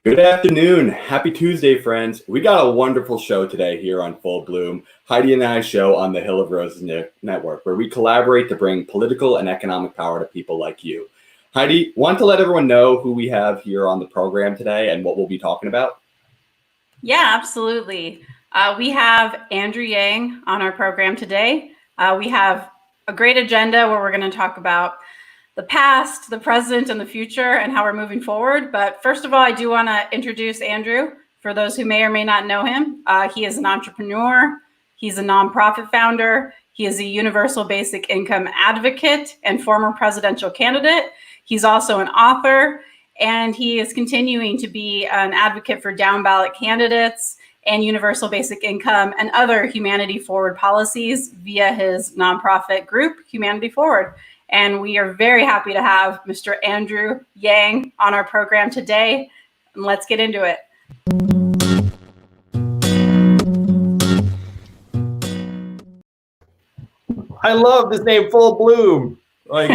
Good afternoon. Happy Tuesday, friends. We got a wonderful show today here on Full Bloom, Heidi and I's show on the Hill of Roses Network, where we collaborate to bring political and economic power to people like you. Heidi, want to let everyone know who we have here on the program today and what we'll be talking about? Yeah, absolutely. We have Andrew Yang on our program today. We have a great agenda where we're going to talk about the past, the present, and the future, and how we're moving forward. But first of all, I do want to introduce Andrew. For those who may or may not know him, he is an entrepreneur. He's a nonprofit founder. He is a universal basic income advocate and former presidential candidate. He's also an author, and he is continuing to be an advocate for down ballot candidates and universal basic income and other humanity forward policies via his nonprofit group, Humanity Forward. And we are very happy to have Mr. Andrew Yang on our program today. And let's get into it. I love this name, Full Bloom. Thank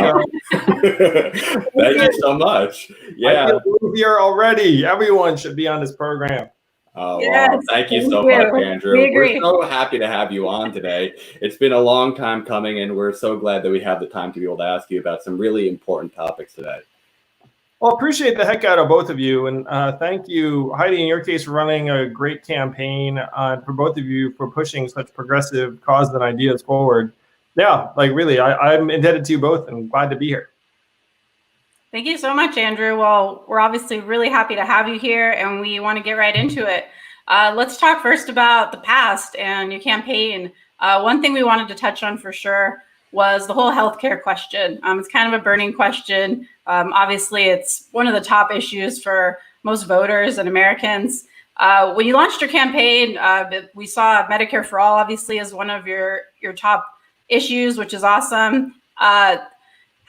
you so much. Yeah, I feel blue here already. Everyone should be on this program. Oh, yes, wow. Thank you so much, Andrew. We're so happy to have you on today. It's been a long time coming, and we're so glad that we have the time to be able to ask you about some really important topics today. Well, appreciate the heck out of both of you, and thank you, Heidi, in your case, for running a great campaign, for both of you for pushing such progressive causes and ideas forward. Yeah, like really, I'm indebted to you both and glad to be here. Thank you so much, Andrew. Well, we're obviously really happy to have you here, and we want to get right into it. Let's talk first about the past and your campaign. One thing we wanted to touch on for sure was the whole healthcare question. It's kind of a burning question. Obviously, it's one of the top issues for most voters and Americans. When you launched your campaign, we saw Medicare for All, obviously, as one of your top issues, which is awesome. How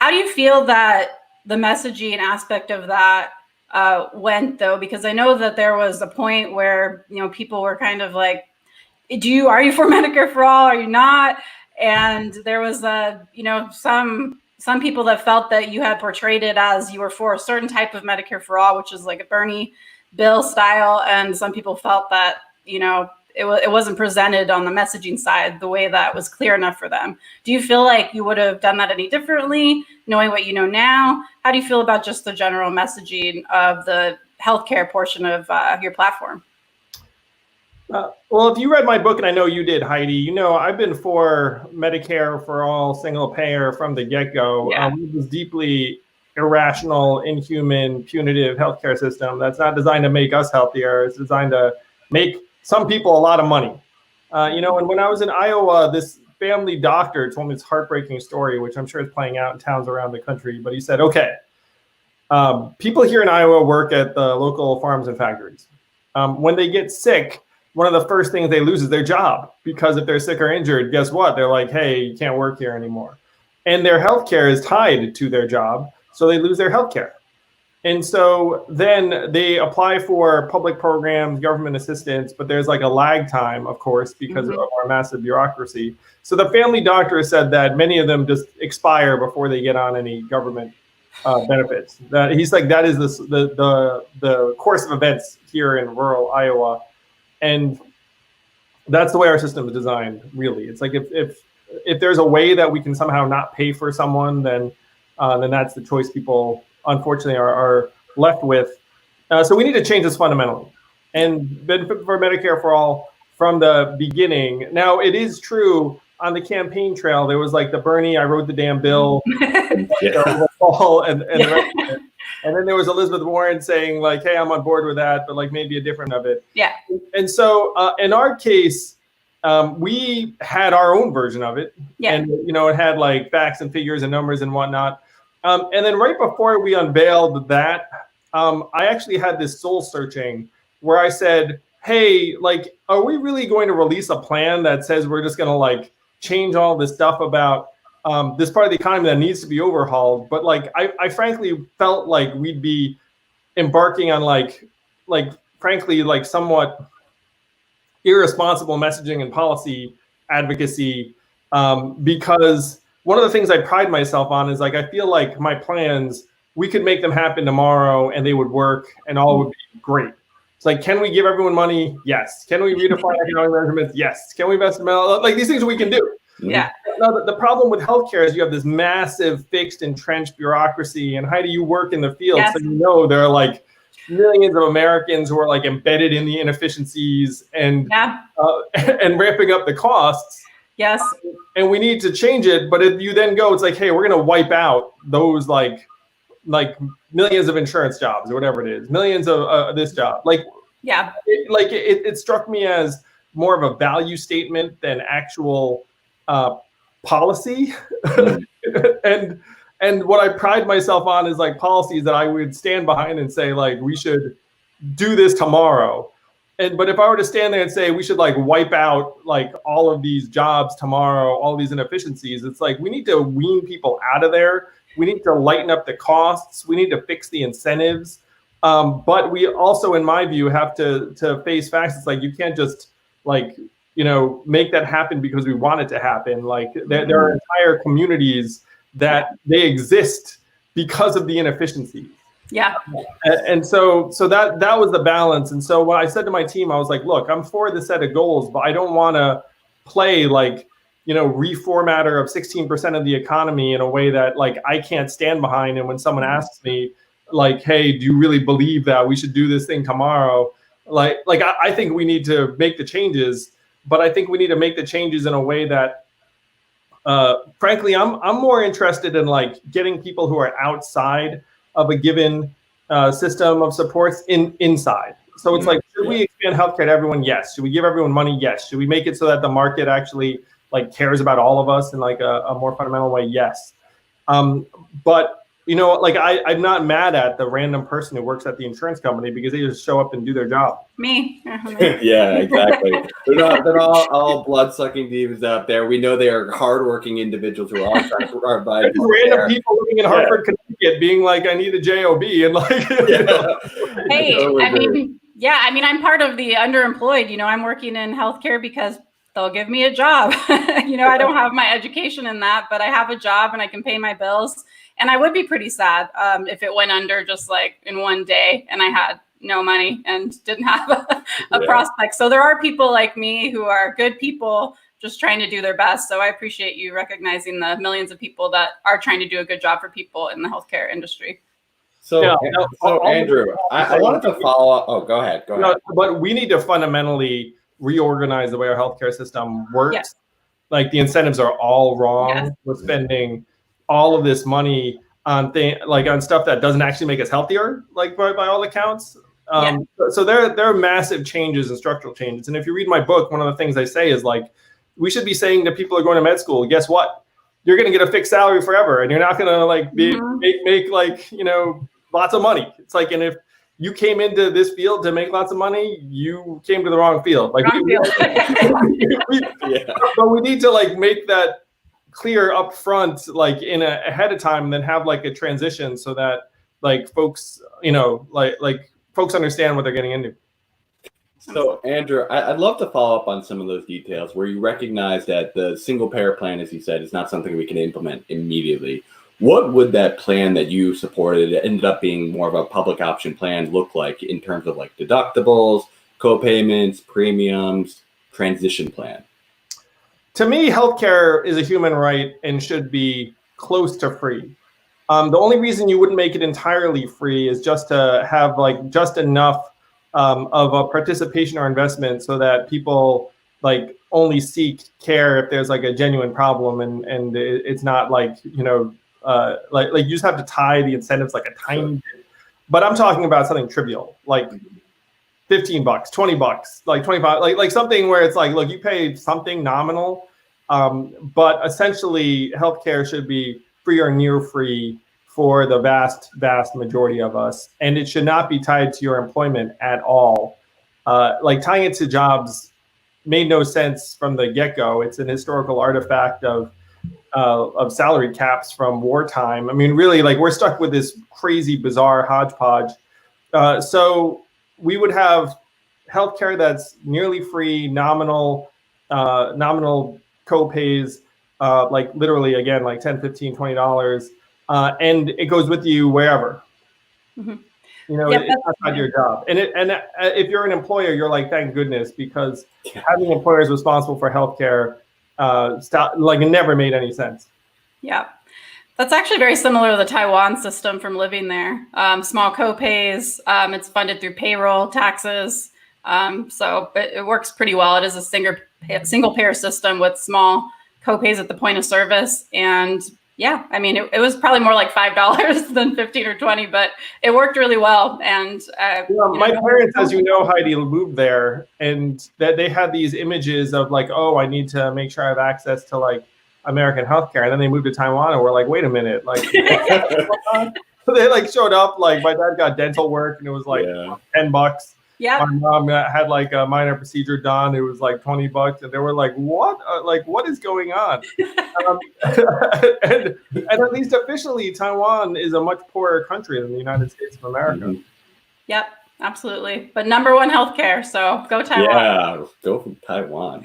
do you feel that the messaging aspect of that went, though? Because I know that there was a point where, people were kind of like, are you for Medicare for All? Are you not? And there was some people that felt that you had portrayed it as you were for a certain type of Medicare for All, which is like a Bernie bill style. And some people felt that, it wasn't presented on the messaging side the way that was clear enough for them. Do you feel like you would have done that any differently, knowing what you know now? How do you feel about just the general messaging of the healthcare portion of your platform? Well, if you read my book, and I know you did, Heidi, I've been for Medicare for All, single payer from the get-go. Yeah. It was deeply irrational, inhuman, punitive healthcare system that's not designed to make us healthier. It's designed to make some people a lot of money. And when I was in Iowa, this family doctor told me this heartbreaking story, which I'm sure is playing out in towns around the country. But he said, okay, people here in Iowa work at the local farms and factories. When they get sick, one of the first things they lose is their job, because if they're sick or injured, guess what? They're like, hey, you can't work here anymore. And their healthcare is tied to their job, so they lose their healthcare. And so then they apply for public programs, government assistance, but there's like a lag time, of course, because of our massive bureaucracy. So the family doctor said that many of them just expire before they get on any government benefits. He's like, that is the course of events here in rural Iowa. And that's the way our system is designed, really. It's like if there's a way that we can somehow not pay for someone, then that's the choice people unfortunately are left with. So we need to change this fundamentally and benefit for Medicare for All from the beginning. Now, it is true on the campaign trail, there was like the Bernie, I wrote the damn bill, and the rest of it. And then there was Elizabeth Warren saying like, hey, I'm on board with that, but like maybe a different of it. Yeah. And so in our case, we had our own version of it. Yeah. And, it had like facts and figures and numbers and whatnot. And then right before we unveiled that, I actually had this soul searching where I said, hey, like, are we really going to release a plan that says we're just going to like change all this stuff about this part of the economy that needs to be overhauled? But like, I frankly felt like we'd be embarking on like frankly, like somewhat irresponsible messaging and policy advocacy, because one of the things I pride myself on is like, I feel like my plans, we could make them happen tomorrow and they would work and all would be Great. It's like, can we give everyone money? Yes. Can we redefine economic measurements? Yes. Can we invest in like these things we can do? Yeah. Now, the problem with healthcare is you have this massive fixed entrenched bureaucracy. And how do you work in the field? Yes. So you know there are like millions of Americans who are like embedded in the inefficiencies and and ramping up the costs. Yes. And we need to change it. But if you then go, it's like, hey, we're going to wipe out those like millions of insurance jobs or whatever it is, millions of this job. Like, it struck me as more of a value statement than actual policy. And what I pride myself on is like policies that I would stand behind and say, like, we should do this tomorrow. But if I were to stand there and say we should like wipe out like all of these jobs tomorrow, all these inefficiencies, it's like we need to wean people out of there. We need to lighten up the costs. We need to fix the incentives. But we also, in my view, have to face facts. It's like you can't just like, make that happen because we want it to happen. Like there are entire communities that they exist because of the inefficiencies. Yeah. And so that was the balance. And so when I said to my team, I was like, look, I'm for the set of goals, but I don't want to play like, reformatter of 16% of the economy in a way that like I can't stand behind. And when someone asks me like, hey, do you really believe that we should do this thing tomorrow? Like I think we need to make the changes, but I think we need to make the changes in a way that frankly, I'm more interested in like getting people who are outside of a given system of supports inside. So it's like, should we expand healthcare to everyone? Yes. Should we give everyone money? Yes. Should we make it so that the market actually like cares about all of us in like a more fundamental way? Yes. But like I'm not mad at the random person who works at the insurance company because they just show up and do their job. Me. Yeah, exactly. They're all blood-sucking demons out there. We know they are hardworking individuals who are all trying to provide random people living in Hartford, Connecticut, being like, "I need a job," and like, Hey, I mean, I'm part of the underemployed. I'm working in healthcare because they'll give me a job. I don't have my education in that, but I have a job and I can pay my bills. And I would be pretty sad if it went under just like in one day and I had no money and didn't have a prospect. So there are people like me who are good people just trying to do their best. So I appreciate you recognizing the millions of people that are trying to do a good job for people in the healthcare industry. So, Andrew, I wanted to follow up. Oh, go ahead. But we need to fundamentally reorganize the way our healthcare system works. Yes. Like the incentives are all wrong. Yes. We're spending all of this money on on stuff that doesn't actually make us healthier, like by all accounts. So there are massive changes and structural changes. And if you read my book, one of the things I say is like, we should be saying to people who are going to med school, guess what? You're going to get a fixed salary forever, and you're not going to like make like lots of money. It's like, and if you came into this field to make lots of money, you came to the wrong field. Like, but we need to like make that clear up front, like ahead of time, and then have like a transition so that like folks, like folks understand what they're getting into. So Andrew, I'd love to follow up on some of those details where you recognize that the single payer plan, as you said, is not something we can implement immediately. What would that plan that you supported, it ended up being more of a public option plan, look like in terms of like deductibles, co-payments, premiums, transition plan? To me, healthcare is a human right and should be close to free. The only reason you wouldn't make it entirely free is just to have like just enough of a participation or investment so that people like only seek care if there's like a genuine problem and it's not like, like you just have to tie the incentives like a tiny bit. But I'm talking about something trivial, like $15, $20, like 25, like something where it's like, look, you pay something nominal, but essentially healthcare should be free or near free for the vast majority of us. And it should not be tied to your employment at all. Like tying it to jobs made no sense from the get-go. It's an historical artifact of salary caps from wartime. I mean, really, like we're stuck with this crazy, bizarre hodgepodge. So we would have healthcare that's nearly free, nominal co-pays, like literally, again, like $10, $15, $20, and it goes with you wherever. Mm-hmm. Yep, That's not your job. And if you're an employer, you're like, thank goodness, because having employers responsible for healthcare, it never made any sense. Yeah. That's actually very similar to the Taiwan system from living there. Small co-pays. It's funded through payroll taxes. So it works pretty well. It is a single payer system with small co-pays at the point of service. And yeah, I mean, it was probably more like $5 than 15 or 20, but it worked really well. And my parents, as you know, Heidi, moved there, and that they had these images of like, oh, I need to make sure I have access to like American healthcare, and then they moved to Taiwan, and we're like, wait a minute, like they like showed up, like my dad got dental work, and it was like $10. Yeah. My mom had like a minor procedure done. It was like $20, and they were like, "What? What is going on?" and at least officially, Taiwan is a much poorer country than the United States of America. Mm-hmm. Yep, absolutely. But #1 healthcare, so go Taiwan. Yeah, go from Taiwan.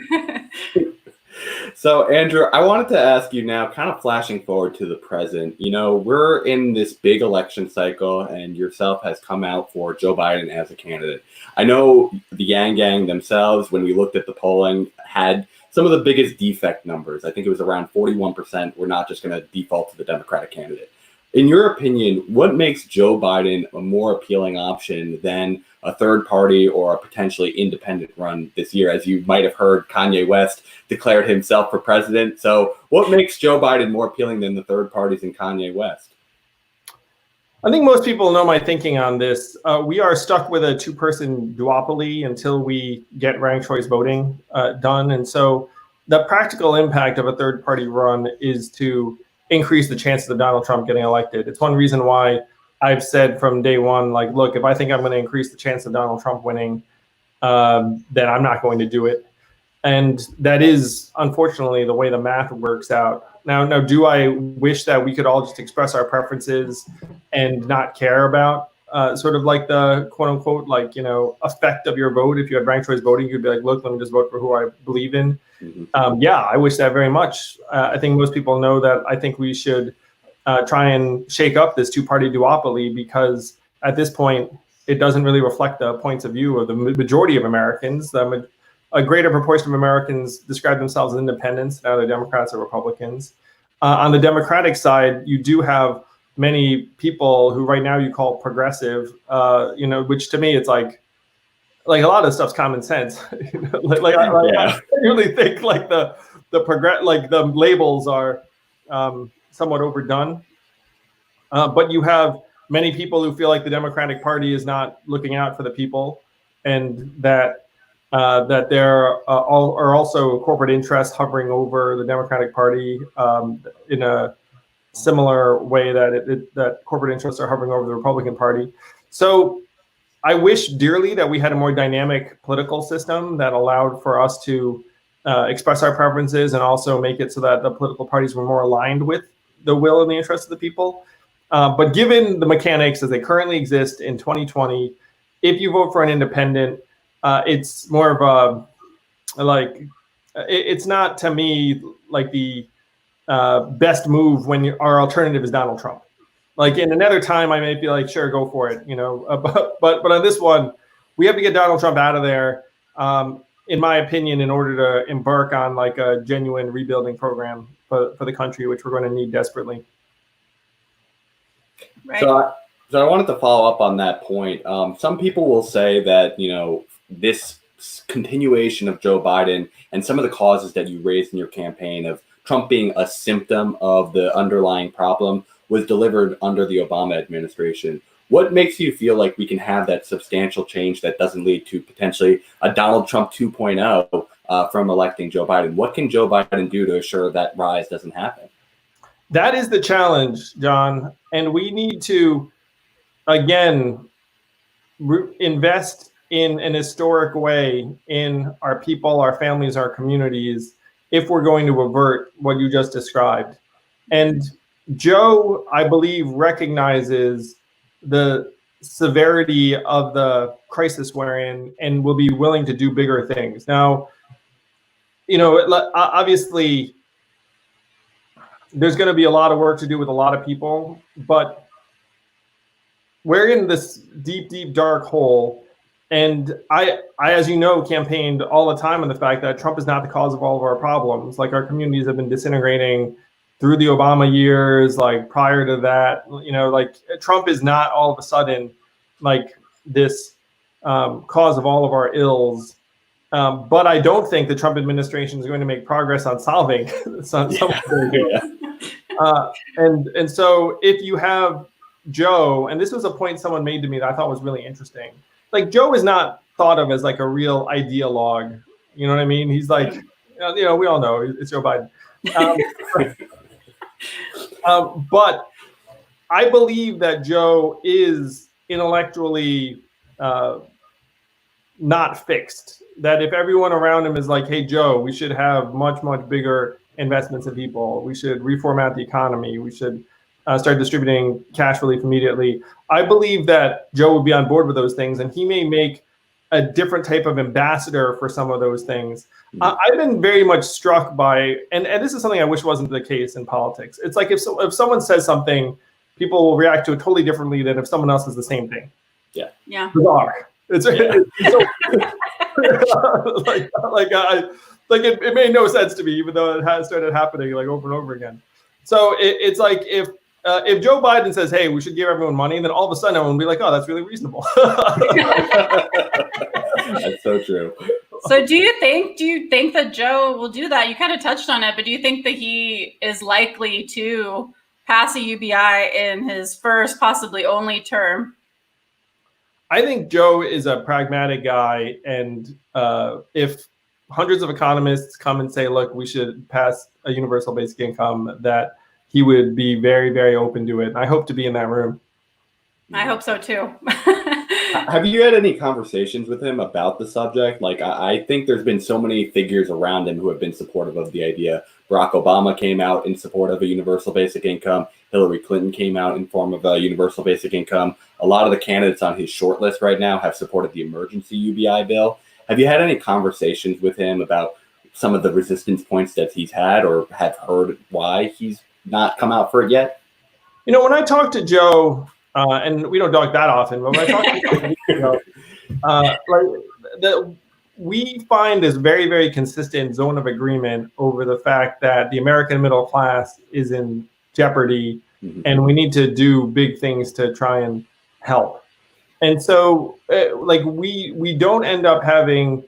So, Andrew, I wanted to ask you now, kind of flashing forward to the present. We're in this big election cycle, and yourself has come out for Joe Biden as a candidate. I know the Yang Gang themselves, when we looked at the polling, had some of the biggest defect numbers. I think it was around 41%. We're not just going to default to the Democratic candidate. In your opinion, what makes Joe Biden a more appealing option than a third party or a potentially independent run this year? As you might have heard, Kanye West declared himself for president. So what makes Joe Biden more appealing than the third parties and Kanye West? I think most people know my thinking on this. We are stuck with a two-person duopoly until we get ranked choice voting done. And so the practical impact of a third-party run is to increase the chances of Donald Trump getting elected. It's one reason why I've said from day one, like, look, if I think I'm going to increase the chance of Donald Trump winning, then I'm not going to do it. And that is, unfortunately, the way the math works out. Now, do I wish that we could all just express our preferences and not care about sort of like the quote unquote, like, effect of your vote? If you had ranked choice voting, you'd be like, look, let me just vote for who I believe in. Yeah, I wish that very much. I think most people know that I think we should try and shake up this two-party duopoly, because at this point, it doesn't really reflect the points of view of the majority of Americans. A greater proportion of Americans describe themselves as independents, now they're Democrats or Republicans. On the Democratic side, you do have many people who right now you call progressive, which to me, it's like a lot of stuff's common sense. I really think like the labels are somewhat overdone. But you have many people who feel like the Democratic Party is not looking out for the people, and that there are also corporate interests hovering over the Democratic Party in a similar way that corporate interests are hovering over the Republican Party. So I wish dearly that we had a more dynamic political system that allowed for us to express our preferences and also make it so that the political parties were more aligned with the will and the interests of the people. But given the mechanics as they currently exist in 2020, if you vote for an independent, it's more of it's not, to me, like the best move when our alternative is Donald Trump. Like in another time, I may be like, sure, go for it, but on this one, we have to get Donald Trump out of there, in my opinion, in order to embark on like a genuine rebuilding program for the country, which we're going to need desperately. Right. So I wanted to follow up on that point. Some people will say that, this continuation of Joe Biden and some of the causes that you raised in your campaign of Trump being a symptom of the underlying problem was delivered under the Obama administration. What makes you feel like we can have that substantial change that doesn't lead to potentially a Donald Trump 2.0 from electing Joe Biden? What can Joe Biden do to assure that rise doesn't happen? That is the challenge, John. And we need to, again, invest in an historic way in our people, our families, our communities, if we're going to avert what you just described. And Joe, I believe, recognizes the severity of the crisis we're in and will be willing to do bigger things. Now, obviously, there's going to be a lot of work to do with a lot of people, but we're in this deep, deep, dark hole. And I, as you know, campaigned all the time on the fact that Trump is not the cause of all of our problems. Like, our communities have been disintegrating through the Obama years, like prior to that, like Trump is not all of a sudden like this cause of all of our ills. But I don't think the Trump administration is going to make progress on solving some of those. And so if you have Joe, and this was a point someone made to me that I thought was really interesting. Like, Joe is not thought of as like a real ideologue. You know what I mean? He's like, we all know it's Joe Biden. But I believe that Joe is intellectually not fixed. That if everyone around him is like, hey, Joe, we should have much, much bigger investments in people. We should reformat the economy. We should start distributing cash relief immediately. I believe that Joe would be on board with those things, and he may make a different type of ambassador for some of those things. I've been very much struck by, and this is something I wish wasn't the case in politics. It's like if someone says something, people will react to it totally differently than if someone else says the same thing. Yeah. Bizarre. It's so, it made no sense to me, even though it has started happening like over and over again. So it's like if Joe Biden says, hey, we should give everyone money, and then all of a sudden everyone will be like, oh, that's really reasonable. That's so true. So do you think that Joe will do that? You kind of touched on it, but do you think that he is likely to pass a UBI in his first, possibly only term? I think Joe is a pragmatic guy, and if hundreds of economists come and say, look, we should pass a universal basic income, that he would be very, very open to it. And I hope to be in that room. I hope so too. Have you had any conversations with him about the subject? Like, I think there's been so many figures around him who have been supportive of the idea. Barack Obama came out in support of a universal basic income. Hillary Clinton came out in form of a universal basic income. A lot of the candidates on his short list right now have supported the emergency UBI bill. Have you had any conversations with him about some of the resistance points that he's had, or have heard why he's not come out for it yet? When I talk to Joe, and we don't talk that often, but when I talk to Joe, we find this very, very consistent zone of agreement over the fact that the American middle class is in jeopardy, and we need to do big things to try and help. And so, we don't end up having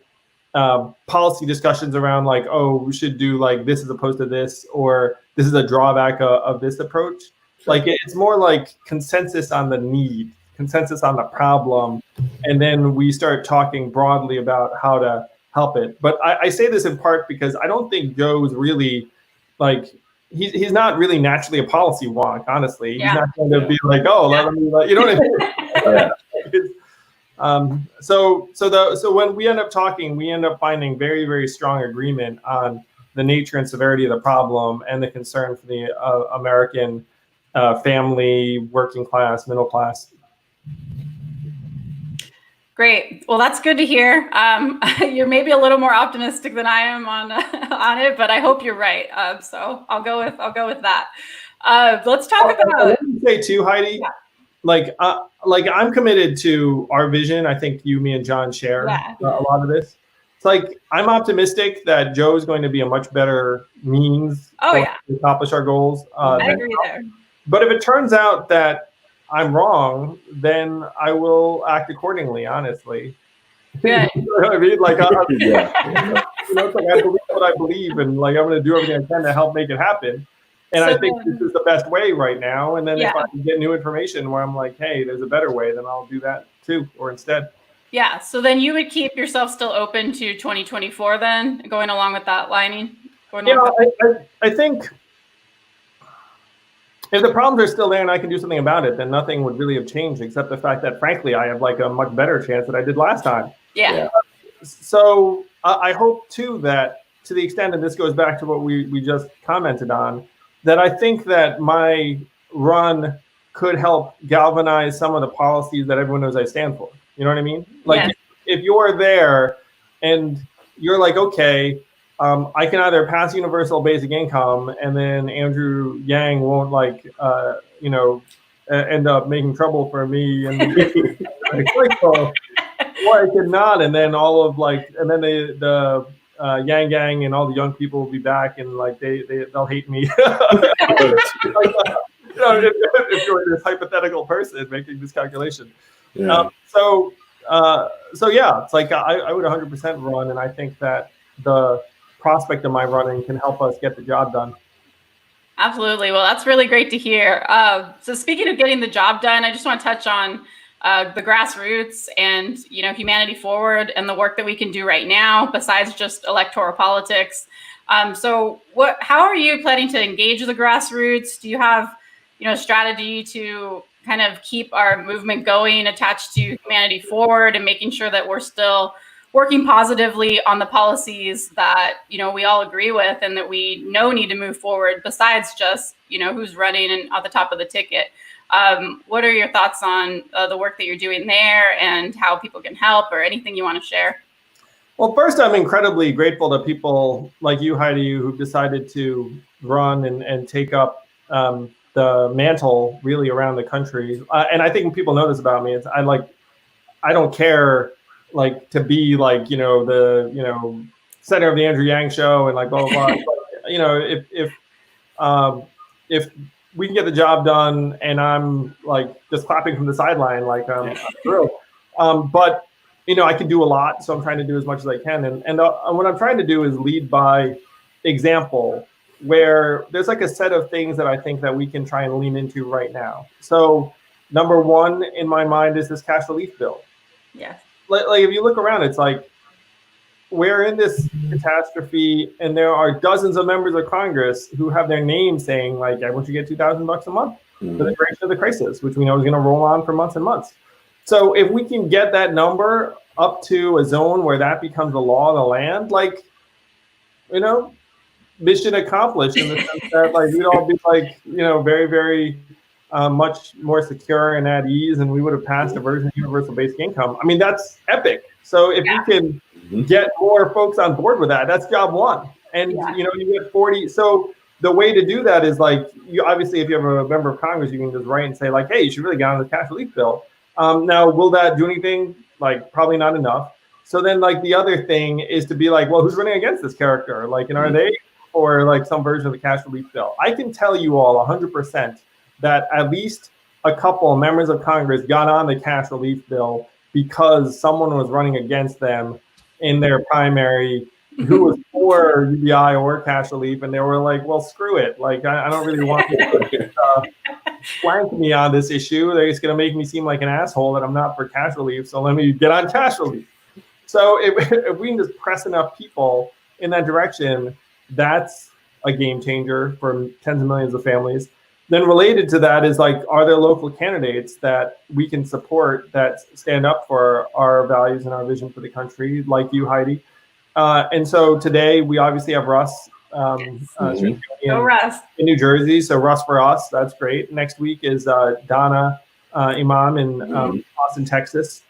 policy discussions around like, oh, we should do like this as opposed to this, or this is a drawback of this approach. Like, it's more like consensus on the need, consensus on the problem, and then we start talking broadly about how to help it. But I say this in part because I don't think Joe's really like, he's not really naturally a policy wonk, honestly. He's not going to be like, oh, let me, you know what I mean? So when we end up talking, we end up finding very, very strong agreement on the nature and severity of the problem and the concern for the American family, working class, middle class. Great. Well, that's good to hear. You're maybe a little more optimistic than I am on it, but I hope you're right. So I'll go with that. Let's talk about. Let me say too, Heidi. Yeah. Like I'm committed to our vision. I think you, me, and John share a lot of this. It's like I'm optimistic that Joe is going to be a much better means to accomplish our goals. I agree there. But if it turns out that I'm wrong, then I will act accordingly, honestly. Yeah. You know what I mean? Like, it's like I believe what I believe, and like I'm going to do everything I can to help make it happen. And I think this is the best way right now. And then if I can get new information where I'm like, hey, there's a better way, then I'll do that too, or instead. Yeah. So then you would keep yourself still open to 2024 then, going along with that lining? I think if the problems are still there and I can do something about it, then nothing would really have changed except the fact that, frankly, I have like a much better chance than I did last time. Yeah. So I hope, too, that to the extent, and this goes back to what we just commented on, that I think that my run could help galvanize some of the policies that everyone knows I stand for. You know what I mean? Like, if you're there and you're like, okay, I can either pass universal basic income and then Andrew Yang won't end up making trouble for me and or I could not, and then and then the Yang Gang and all the young people will be back, and like they'll hate me. If you're this hypothetical person making this calculation. Yeah. So yeah, it's like I would 100% run, and I think that the prospect of my running can help us get the job done. Absolutely. Well, that's really great to hear. So speaking of getting the job done, I just want to touch on the grassroots and, Humanity Forward and the work that we can do right now besides just electoral politics. So how are you planning to engage the grassroots? Do you have, a strategy to kind of keep our movement going attached to Humanity Forward and making sure that we're still working positively on the policies that, we all agree with and that we know need to move forward besides just, who's running and at the top of the ticket? What are your thoughts on the work that you're doing there and how people can help, or anything you want to share? Well, first, I'm incredibly grateful to people like you, Heidi, who've decided to run and take up the mantle really around the country. And I think when people know this about me, I don't care like to be like, the center of the Andrew Yang show and like blah, blah, blah. But, if we can get the job done and I'm like just clapping from the sideline, like I'm thrilled. But, I can do a lot. So I'm trying to do as much as I can. And what I'm trying to do is lead by example, where there's like a set of things that I think that we can try and lean into right now. So number one in my mind is this cash relief bill. Yeah. Like if you look around, it's like we're in this catastrophe, and there are dozens of members of Congress who have their names saying like, I want you to get $2,000 a month for the duration of the crisis, which we know is going to roll on for months and months. So if we can get that number up to a zone where that becomes the law of the land, like, mission accomplished in the sense that like we'd all be like, very, very much more secure and at ease, and we would have passed a version of universal basic income. I mean, that's epic. So if you can get more folks on board with that, that's job one. And you get 40. So the way to do that is like, you obviously, if you have a member of Congress, you can just write and say like, hey, you should really get on the cash relief bill. Now, will that do anything? Like, probably not enough. So then like the other thing is to be like, well, who's running against this character? Like, are they or like some version of the cash relief bill? I can tell you all 100% that at least a couple members of Congress got on the cash relief bill because someone was running against them in their primary who was for UBI or cash relief, and they were like, well, screw it. Like, I don't really want to flank me on this issue. They're just going to make me seem like an asshole that I'm not for cash relief, so let me get on cash relief. So if we can just press enough people in that direction, that's a game changer for tens of millions of families. Then related to that is like, are there local candidates that we can support that stand up for our values and our vision for the country, like you, Heidi? And so today we obviously have Russ in New Jersey. So Russ for us, that's great. Next week is Donna Imam in Austin, Texas.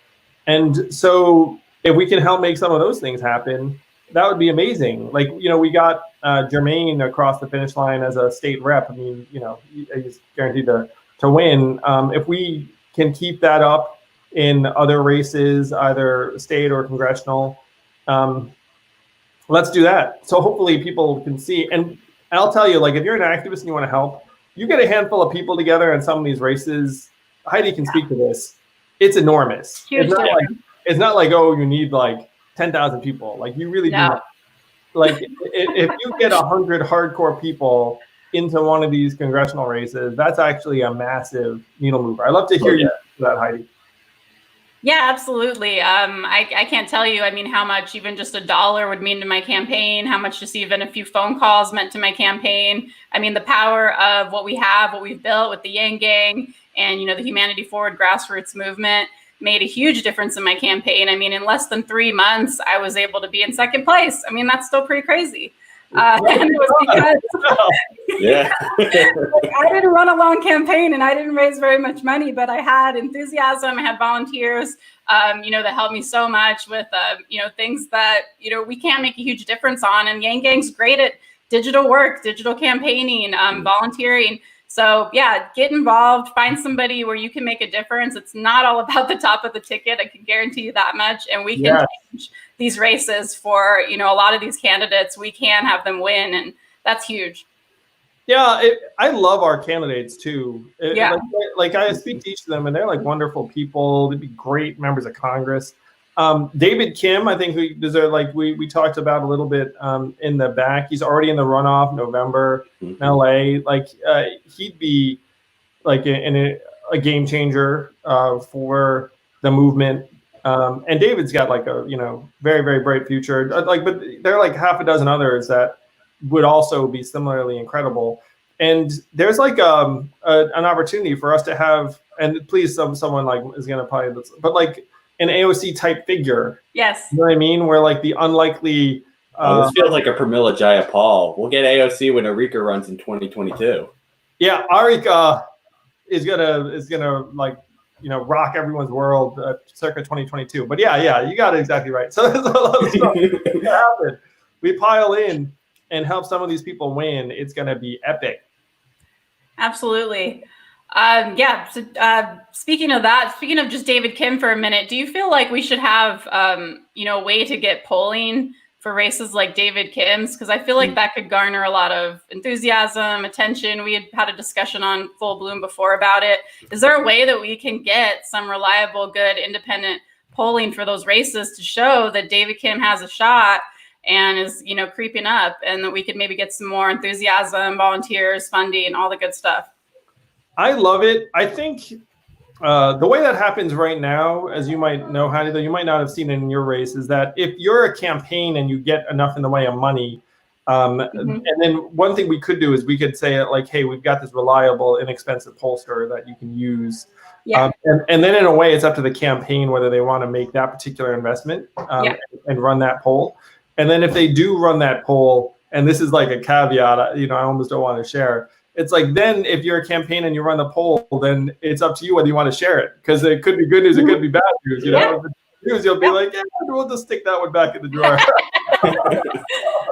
And so if we can help make some of those things happen, that would be amazing. Like, we got Jermaine across the finish line as a state rep. I mean, he's guaranteed to win. If we can keep that up in other races, either state or congressional, let's do that. So hopefully people can see. And I'll tell you, like, if you're an activist and you want to help, you get a handful of people together in some of these races. Heidi can speak to this. It's enormous. It's not like, oh, you need like 10,000 people. Like, you really do not. Like, if you get 100 hardcore people into one of these congressional races, that's actually a massive needle mover. I'd love to hear you that, Heidi. Yeah, absolutely. I can't tell you, how much even just $1 would mean to my campaign, how much just even a few phone calls meant to my campaign. The power of what we have, what we've built with the Yang Gang and, the Humanity Forward grassroots movement made a huge difference in my campaign. In less than 3 months, I was able to be in second place. That's still pretty crazy. And it was because I didn't run a long campaign and I didn't raise very much money, but I had enthusiasm. I had volunteers, that helped me so much with, things that, we can make a huge difference on. And Yang Gang's great at digital work, digital campaigning, volunteering. So yeah, get involved, find somebody where you can make a difference. It's not all about the top of the ticket. I can guarantee you that much. And we can change these races for, a lot of these candidates. We can have them win, and that's huge. Yeah, I love our candidates too. Yeah. Like I speak to each of them, and they're like wonderful people. They'd be great members of Congress. David Kim, I think we talked about a little bit in the back. He's already in the runoff November in LA. Like he'd be like a game changer for the movement. And David's got like a very, very bright future. But there are like half a dozen others that would also be similarly incredible. And there's like an opportunity for us to have, and please, someone like is gonna probably, but like an AOC type figure. Yes. You know what I mean? Where like the unlikely. This feels like a Pramila Jayapal. We'll get AOC when Arika runs in 2022. Yeah, Arika is gonna like rock everyone's world circa 2022. But yeah, you got it exactly right. So there's a lot of stuff that happen. We pile in and help some of these people win. It's gonna be epic. Absolutely. So speaking of just David Kim for a minute, do you feel like we should have, a way to get polling for races like David Kim's? Because I feel like that could garner a lot of enthusiasm, attention. We had a discussion on Full Bloom before about it. Is there a way that we can get some reliable, good, independent polling for those races to show that David Kim has a shot and is, creeping up, and that we could maybe get some more enthusiasm, volunteers, funding, all the good stuff? I love it. I think the way that happens right now, as you might know, Heidi, though you might not have seen it in your race, is that if you're a campaign and you get enough in the way of money, and then one thing we could do is we could say like, hey, we've got this reliable, inexpensive pollster that you can use. Yeah. And then in a way, it's up to the campaign whether they want to make that particular investment and run that poll. And then if they do run that poll, and this is like a caveat, I almost don't want to share. It's like, then if you're a campaign and you run the poll, then it's up to you whether you want to share it, because it could be good news, it could be bad news. If it's news, you'll be like, yeah, we'll just stick that one back in the drawer.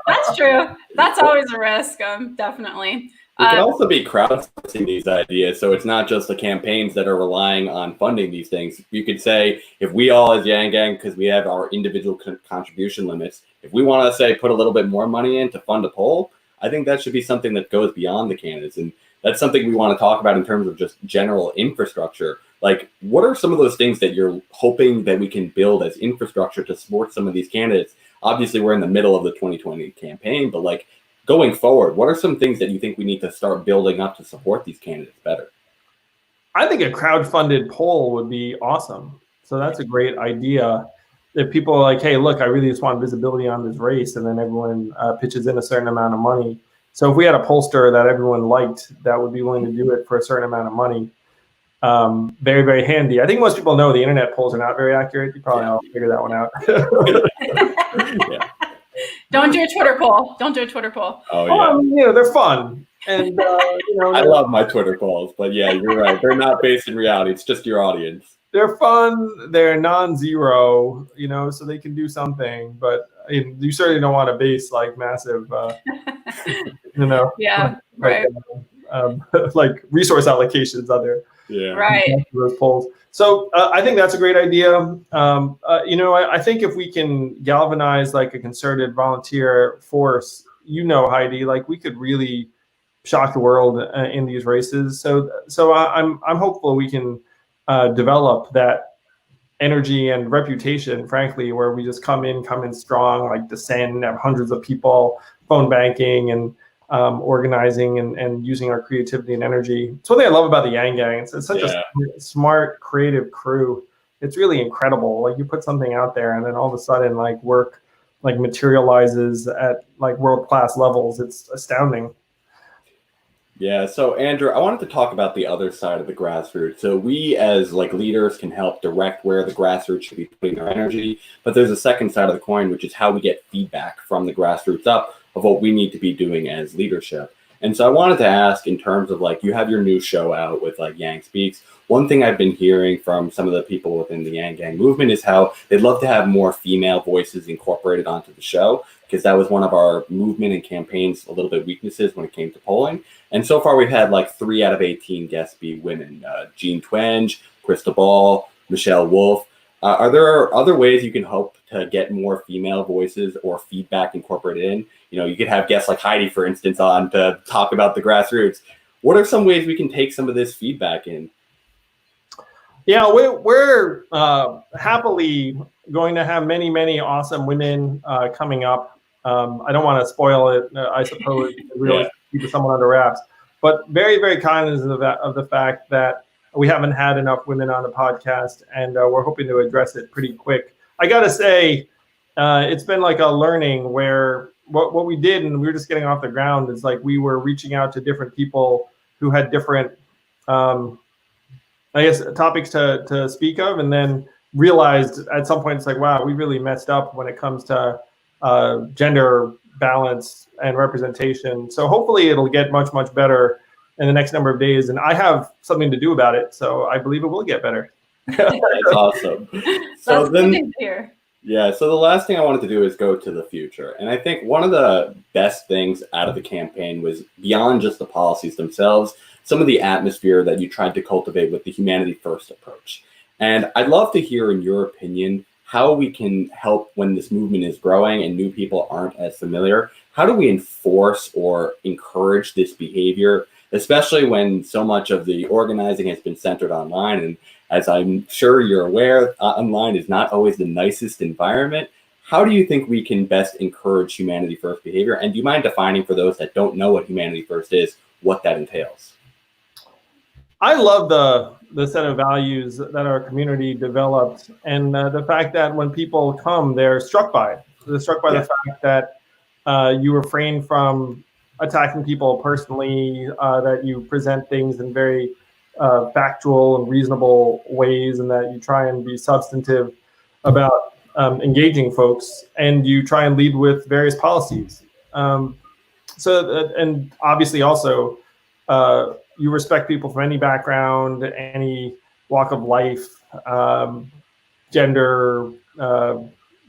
That's true. That's always a risk, definitely. We can also be crowdsourcing these ideas, so it's not just the campaigns that are relying on funding these things. You could say, if we all as Yang Gang, because we have our individual contribution limits, if we want to say put a little bit more money in to fund a poll, I think that should be something that goes beyond the candidates. And that's something we want to talk about in terms of just general infrastructure. Like, what are some of those things that you're hoping that we can build as infrastructure to support some of these candidates? Obviously, we're in the middle of the 2020 campaign, but like going forward, what are some things that you think we need to start building up to support these candidates better? I think a crowd-funded poll would be awesome. So that's a great idea. If people are like, hey, look, I really just want visibility on this race, and then everyone pitches in a certain amount of money. So if we had a pollster that everyone liked, that would be willing to do it for a certain amount of money. Very, very handy. I think most people know the internet polls are not very accurate. You probably all figure that one out. Don't do a Twitter poll. Don't do a Twitter poll. Oh, yeah. They're fun. And, I love my Twitter polls, but yeah, you're right. They're not based in reality. It's just your audience. They're fun. They're non-zero, so they can do something. But you certainly don't want to base like massive, Yeah, right. Like resource allocations on there. Yeah, right. Those polls. So I think that's a great idea. I think if we can galvanize like a concerted volunteer force, Heidi, like we could really shock the world in these races. So I'm hopeful we can develop that energy and reputation, frankly, where we just come in strong, like descend, have hundreds of people phone banking and organizing and using our creativity and energy. It's one thing I love about the Yang Gang. It's such a smart, creative crew. It's really incredible. Like you put something out there and then all of a sudden like work like materializes at like world-class levels. It's astounding. Yeah, so Andrew, I wanted to talk about the other side of the grassroots. So we as like leaders can help direct where the grassroots should be putting their energy, but there's a second side of the coin, which is how we get feedback from the grassroots up of what we need to be doing as leadership. And so I wanted to ask, in terms of like, you have your new show out with like Yang Speaks. One thing I've been hearing from some of the people within the Yang Gang movement is how they'd love to have more female voices incorporated onto the show, because that was one of our movement and campaigns a little bit weaknesses when it came to polling. And so far we've had like 3 out of 18 guests be women: Jean Twenge, Krista Ball, Michelle Wolf. Are there other ways you can hope to get more female voices or feedback incorporated in? You know, you could have guests like Heidi, for instance, on to talk about the grassroots. What are some ways we can take some of this feedback in? Yeah, we're happily going to have many awesome women coming up. I don't want to spoil it, I suppose, really keep someone under wraps. But very cognizant of the fact that we haven't had enough women on the podcast, and we're hoping to address it pretty quick. I got to say, it's been like a learning where what we did, and we were just getting off the ground, is like we were reaching out to different people who had different I guess topics to speak of, and then realized at some point it's like, wow, we really messed up when it comes to gender balance and representation. So hopefully it'll get much better in the next number of days, and I have something to do about it, so I believe it will get better. That's awesome. So That's good to hear. Yeah, so the last thing I wanted to do is go to the future. And I think one of the best things out of the campaign was, beyond just the policies themselves, some of the atmosphere that you tried to cultivate with the humanity first approach. And I'd love to hear, in your opinion, how we can help when this movement is growing and new people aren't as familiar. How do we enforce or encourage this behavior, especially when so much of the organizing has been centered online? And as I'm sure you're aware, online is not always the nicest environment. How do you think we can best encourage humanity first behavior? And do you mind defining, for those that don't know what humanity first is, what that entails? I love the set of values that our community developed, and the fact that when people come, they're struck by it. They're struck by the fact that you refrain from attacking people personally, that you present things in very factual and reasonable ways, and that you try and be substantive about engaging folks, and you try and lead with various policies. And obviously also, you respect people from any background, any walk of life, gender,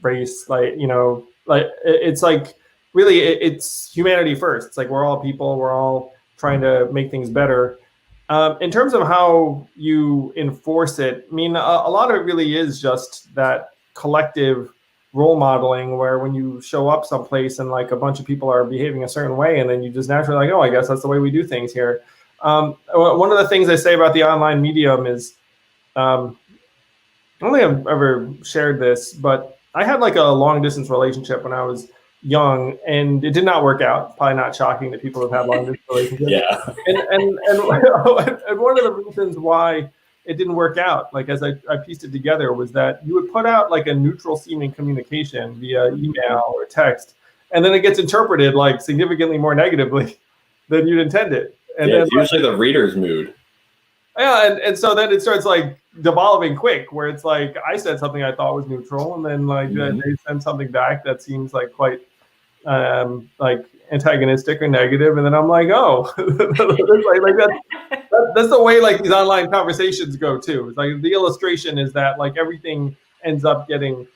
race, it's like, really, it's humanity first. It's like, we're all people, we're all trying to make things better. In terms of how you enforce it, I mean, a lot of it really is just that collective role modeling, where when you show up someplace and like a bunch of people are behaving a certain way, and then you just naturally like, oh, I guess that's the way we do things here. One of the things I say about the online medium is, I don't think I've ever shared this, but I had like a long distance relationship when I was young, and it did not work out. Probably not shocking that people have had long distance relationships. Yeah. And one of the reasons why it didn't work out, like as I pieced it together, was that you would put out like a neutral seeming communication via email or text, and then it gets interpreted like significantly more negatively than you'd intended. And yeah, then, it's usually the reader's mood. Yeah, and so then it starts like devolving quick, where it's like, I said something I thought was neutral, and then like they send something back that seems like quite like antagonistic or negative, and then I'm like, oh, that's the way like these online conversations go too. It's like the illustration is that like everything ends up getting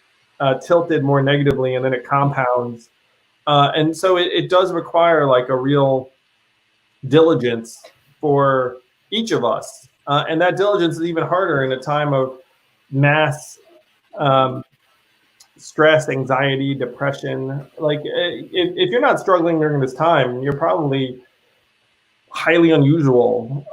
tilted more negatively, and then it compounds, and so it does require like a real diligence for each of us, and that diligence is even harder in a time of mass stress, anxiety, depression. Like if you're not struggling during this time, you're probably highly unusual,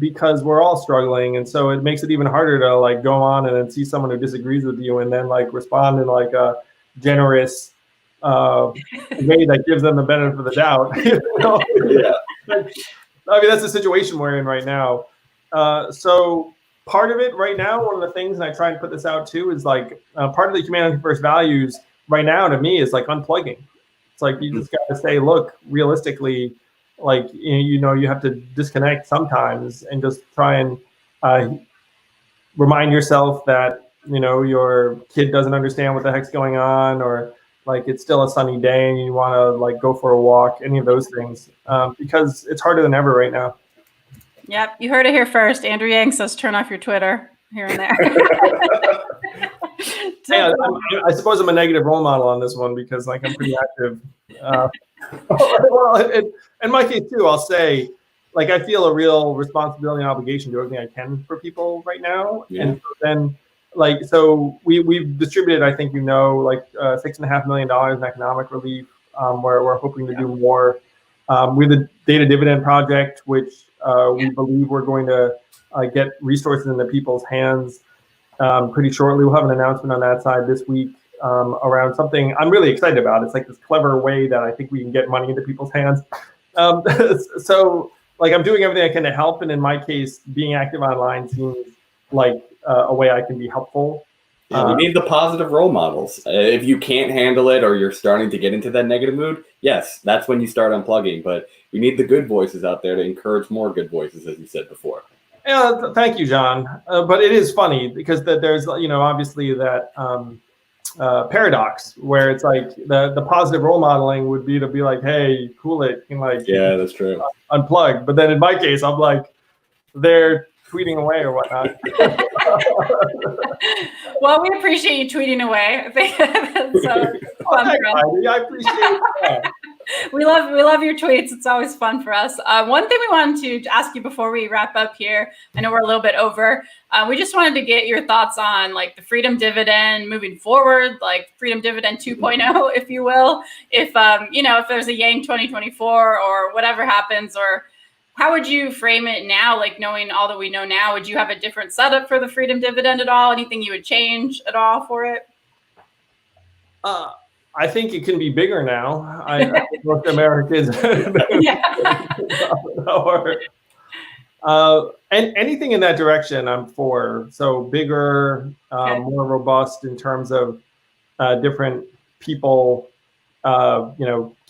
because we're all struggling, and so it makes it even harder to like go on and then see someone who disagrees with you and then like respond in like a generous way that gives them the benefit of the doubt. You know? Yeah. I mean, that's the situation we're in right now. So part of it right now, one of the things, and I try and put this out too, is like part of the humanity first values right now to me is like unplugging. It's like you just got to say, look, realistically, like, you know, you have to disconnect sometimes and just try and remind yourself that, you know, your kid doesn't understand what the heck's going on, or like it's still a sunny day and you want to like go for a walk, any of those things, because it's harder than ever right now. Yep, you heard it here first. Andrew Yang says turn off your Twitter here and there. Yeah, I suppose I'm a negative role model on this one because like I'm pretty active. Well, in my case too, I'll say, like I feel a real responsibility and obligation to do everything I can for people right now. Yeah. And then, like, so we've distributed, I think like $6.5 million in economic relief. Where we're hoping to do more. We have the Data Dividend Project, which we believe we're going to get resources into people's hands pretty shortly. We'll have an announcement on that side this week around something I'm really excited about. It's like this clever way that I think we can get money into people's hands. So like I'm doing everything I can to help. And in my case, being active online seems like a way I can be helpful. Yeah, you need the positive role models. If you can't handle it or you're starting to get into that negative mood, yes, that's when you start unplugging. But we need the good voices out there to encourage more good voices, as you said before. Yeah, thank you, John. But it is funny because there's, obviously that paradox where it's like the positive role modeling would be to be like, hey, cool it, and like, yeah, that's true. Unplug. But then in my case, I'm like, they're tweeting away or whatnot. Well, we appreciate you tweeting away. I think I appreciate that. We love your tweets. It's always fun for us. One thing we wanted to ask you before we wrap up here, I know we're a little bit over. We just wanted to get your thoughts on like the Freedom Dividend moving forward, like Freedom Dividend 2.0, if you will. If if there's a Yang 2024 or whatever happens, or how would you frame it now? Like knowing all that we know now, would you have a different setup for the Freedom Dividend at all? Anything you would change at all for it? I think it can be bigger now. I think most Americans and anything in that direction, I'm for. So bigger, more robust in terms of different people,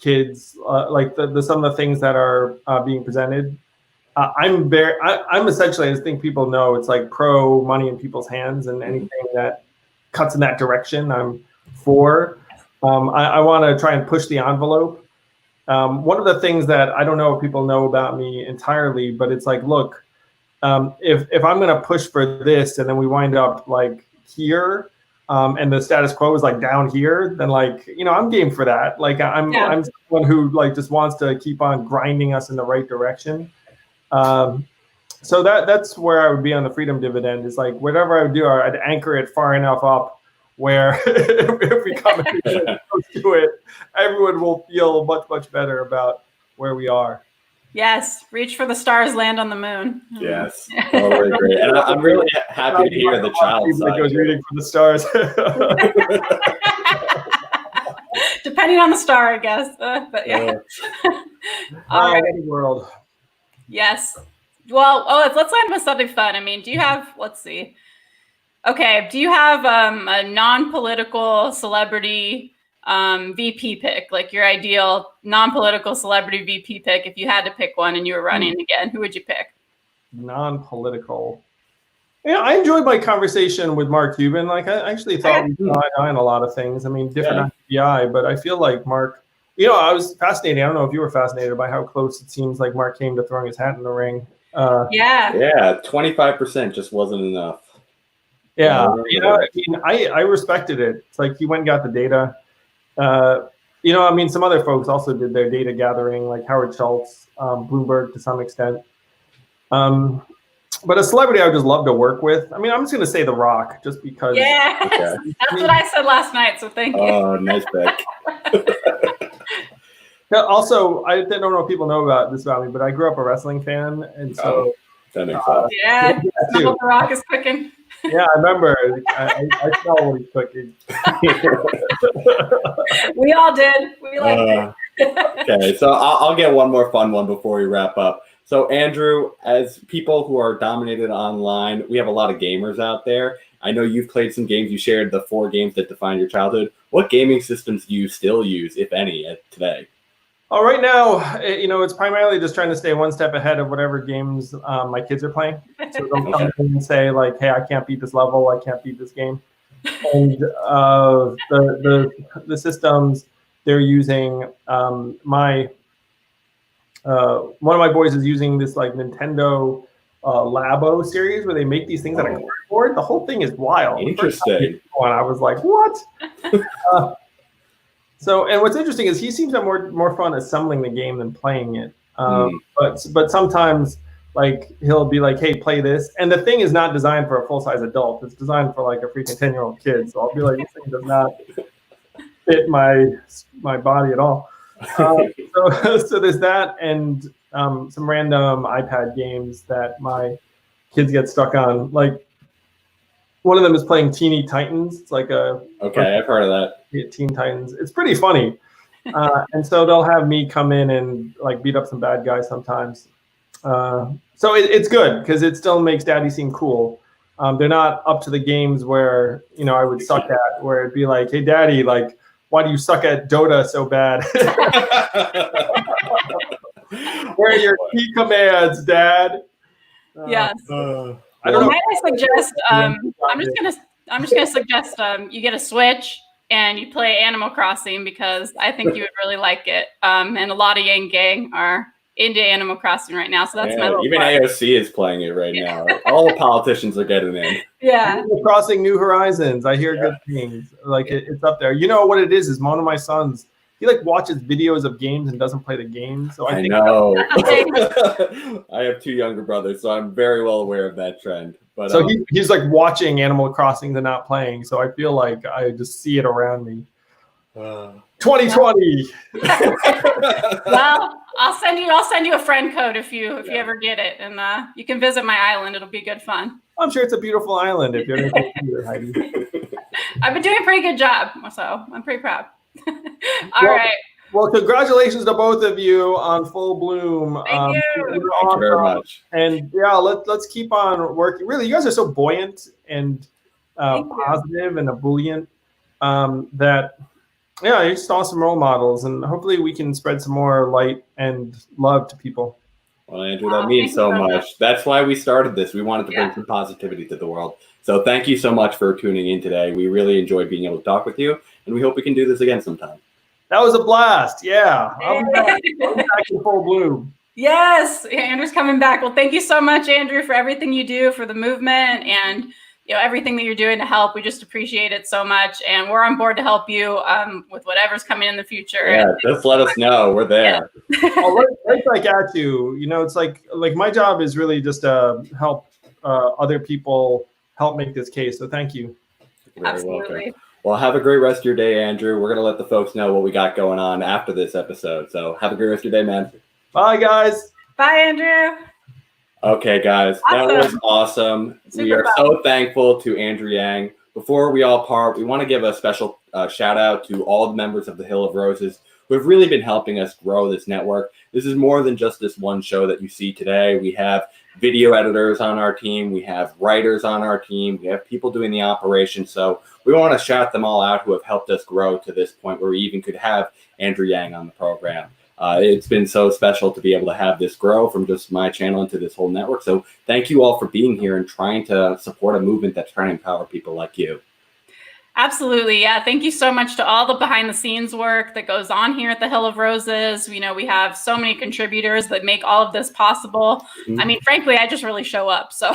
kids, like some of the things that are being presented. I'm essentially, I think people know, it's like pro money in people's hands, and anything that cuts in that direction, I'm for. I want to try and push the envelope. One of the things that I don't know if people know about me entirely, but it's like, look, if I'm going to push for this and then we wind up like here, and the status quo is like down here, then like, I'm game for that. Like I'm someone who like just wants to keep on grinding us in the right direction. So that's where I would be on the Freedom Dividend, is like whatever I would do, I'd anchor it far enough up where if we come close to it, everyone will feel much, much better about where we are. Yes, reach for the stars, land on the moon. Yes, totally great. And I'm really happy to hear the child side. That goes reading for the stars. Depending on the star, I guess. But yeah. All right. World. Yes. Well, let's land with something fun. I mean, do you have? Let's see. Okay, do you have a non-political celebrity VP pick, like your ideal non-political celebrity VP pick? If you had to pick one and you were running again, who would you pick? Non-political. Yeah, I enjoyed my conversation with Mark Cuban. Like, I actually thought we saw eye on a lot of things. I mean, different FBI, but I feel like Mark. I was fascinated. I don't know if you were fascinated by how close it seems like Mark came to throwing his hat in the ring. 25% just wasn't enough. Yeah, I respected it. It's like he went and got the data. Some other folks also did their data gathering, like Howard Schultz, Bloomberg to some extent. But a celebrity I would just love to work with. I mean, I'm just going to say The Rock, just because. Yeah, that's what I said last night. So thank you. Oh, nice pick. Also, I don't know if people know about this about me, but I grew up a wrestling fan, and so. That makes sense. Yeah, The Rock is cooking. Yeah, I remember. I saw what he's cooking. We all did. We liked it. Okay, so I'll get one more fun one before we wrap up. So, Andrew, as people who are dominated online, we have a lot of gamers out there. I know you've played some games. You shared the 4 games that defined your childhood. What gaming systems do you still use, if any, today? Oh, right now, it's primarily just trying to stay one step ahead of whatever games my kids are playing. So they'll come in and say, like, hey, I can't beat this level. I can't beat this game. And the systems they're using, one of my boys is using this like Nintendo Labo series where they make these things out of cardboard. The whole thing is wild. Interesting. I was like, what? And what's interesting is he seems to have more fun assembling the game than playing it. But sometimes like he'll be like, hey, play this. And the thing is not designed for a full-size adult. It's designed for like a freaking 10-year-old kid. So I'll be like, this thing does not fit my body at all. So there's that, and some random iPad games that my kids get stuck on. Like one of them is playing Teeny Titans. It's like I've heard of that. Teen Titans. It's pretty funny. And so they'll have me come in and like beat up some bad guys sometimes. So it's good because it still makes Daddy seem cool. They're not up to the games where I would suck at, where it'd be like, hey, Daddy, like, why do you suck at Dota so bad? Where are your key commands, Dad? Yes. I don't know. Might I suggest? I'm just gonna suggest you get a Switch and you play Animal Crossing because I think you would really like it. And a lot of Yang Gang are into Animal Crossing right now, so that's my little even part. AOC is playing it right now. All the politicians are getting in. Yeah. Crossing New Horizons. I hear good things. Like it's up there. You know what it is one of my sons, he like watches videos of games and doesn't play the game. So I know. I have 2 younger brothers, so I'm very well aware of that trend. But so he's like watching Animal Crossing and not playing. So I feel like I just see it around me. 2020. Well, I'll send you a friend code if you ever get it, and you can visit my island. It'll be good fun. I'm sure it's a beautiful island if you're here, Heidi. I've been doing a pretty good job, so I'm pretty proud. All right. Well, congratulations to both of you on Full Bloom. Thank you. Thank you very much. And yeah, let's keep on working. Really, you guys are so buoyant and positive and ebullient that. Yeah, you're just awesome role models, and hopefully we can spread some more light and love to people. Well, Andrew, that means so much. That's why we started this. We wanted to bring some positivity to the world. So thank you so much for tuning in today. We really enjoyed being able to talk with you, and we hope we can do this again sometime. That was a blast. Yeah. I'll be back in Full Bloom. Yes, Andrew's coming back. Well, thank you so much, Andrew, for everything you do for the movement and everything that you're doing to help. We just appreciate it so much, and we're on board to help you with whatever's coming in the future. Yeah, just let us know. We're there. Right back at you. It's like my job is really just to help other people help make this case. So thank you. You're very welcome. Well, have a great rest of your day, Andrew. We're going to let the folks know what we got going on after this episode. So have a great rest of your day, man. Bye, guys. Bye, Andrew. Okay, guys, that was awesome. We are so thankful to Andrew Yang. Before we all part, we want to give a special shout out to all the members of the Hill of Roses who have really been helping us grow this network. This is more than just this one show that you see today. We have video editors on our team. We have writers on our team. We have people doing the operation. So we want to shout them all out who have helped us grow to this point where we even could have Andrew Yang on the program. It's been so special to be able to have this grow from just my channel into this whole network. So thank you all for being here and trying to support a movement that's trying to empower people like you. Absolutely. Yeah. Thank you so much to all the behind the scenes work that goes on here at the Hill of Roses. We have so many contributors that make all of this possible. I mean, frankly, I just really show up. So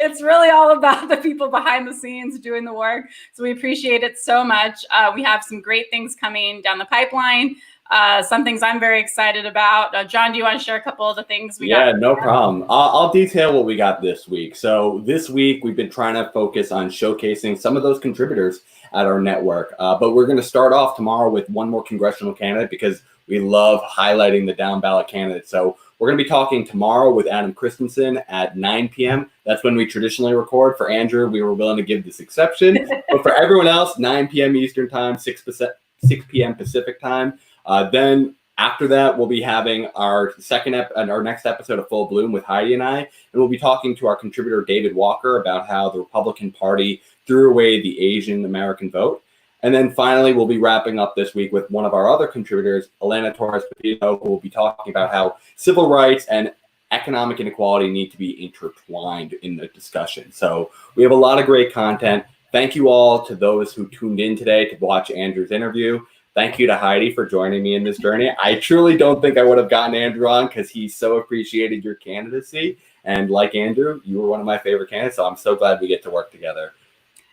it's really all about the people behind the scenes doing the work. So we appreciate it so much. We have some great things coming down the pipeline. Some things I'm very excited about. John, do you want to share a couple of the things we got? Yeah, no problem. I'll detail what we got this week. So this week, we've been trying to focus on showcasing some of those contributors at our network. But we're going to start off tomorrow with one more congressional candidate because we love highlighting the down ballot candidates. So we're going to be talking tomorrow with Adam Christensen at 9 p.m. That's when we traditionally record. For Andrew, we were willing to give this exception. But for everyone else, 9 p.m. Eastern time, 6 p.m. Pacific time. Then after that, we'll be having our next episode of Full Bloom with Heidi and I, and we'll be talking to our contributor David Walker about how the Republican Party threw away the Asian American vote. And then finally, we'll be wrapping up this week with one of our other contributors, Elena Torres-Petito, who will be talking about how civil rights and economic inequality need to be intertwined in the discussion. So we have a lot of great content. Thank you all to those who tuned in today to watch Andrew's interview. Thank you to Heidi for joining me in this journey. I truly don't think I would have gotten Andrew on because he so appreciated your candidacy. And like Andrew, you were one of my favorite candidates. So I'm so glad we get to work together.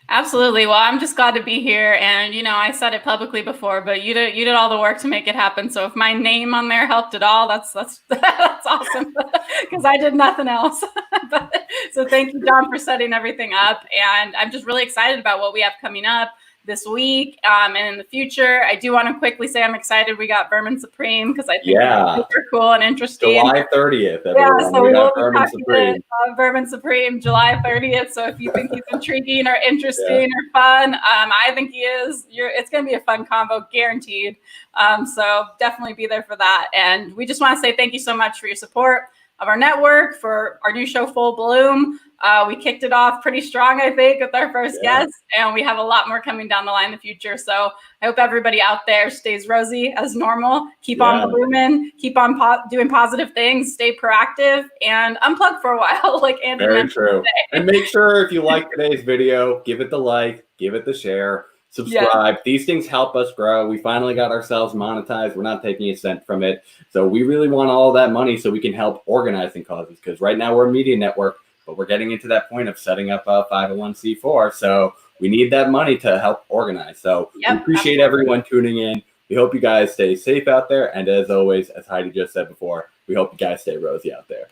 Absolutely. Well, I'm just glad to be here. And, I said it publicly before, but you did all the work to make it happen. So if my name on there helped at all, that's awesome because I did nothing else. So thank you, John, for setting everything up. And I'm just really excited about what we have coming up this week and in the future. I do want to quickly say I'm excited we got Vermin Supreme because I think it's super cool and interesting. July 30th. Everyone. Yeah, so we will be talking to Vermin Supreme July 30th. So if you think he's intriguing or interesting or fun, I think he is. It's going to be a fun combo, guaranteed. So definitely be there for that. And we just want to say thank you so much for your support of our network, for our new show, Full Bloom. We kicked it off pretty strong, I think, with our first guest, and we have a lot more coming down the line in the future. So I hope everybody out there stays rosy as normal. Keep on blooming, keep on doing positive things, stay proactive, and unplug for a while, like Andy mentioned. Very true. And make sure if you like today's video, give it the like, give it the share, subscribe. These things help us grow. We finally got ourselves monetized. We're not taking a cent from it. So we really want all that money so we can help organizing causes, because right now we're a media network, but we're getting into that point of setting up a 501c4. So we need that money to help organize. So we appreciate everyone tuning in. We hope you guys stay safe out there. And as always, as Heidi just said before, we hope you guys stay rosy out there.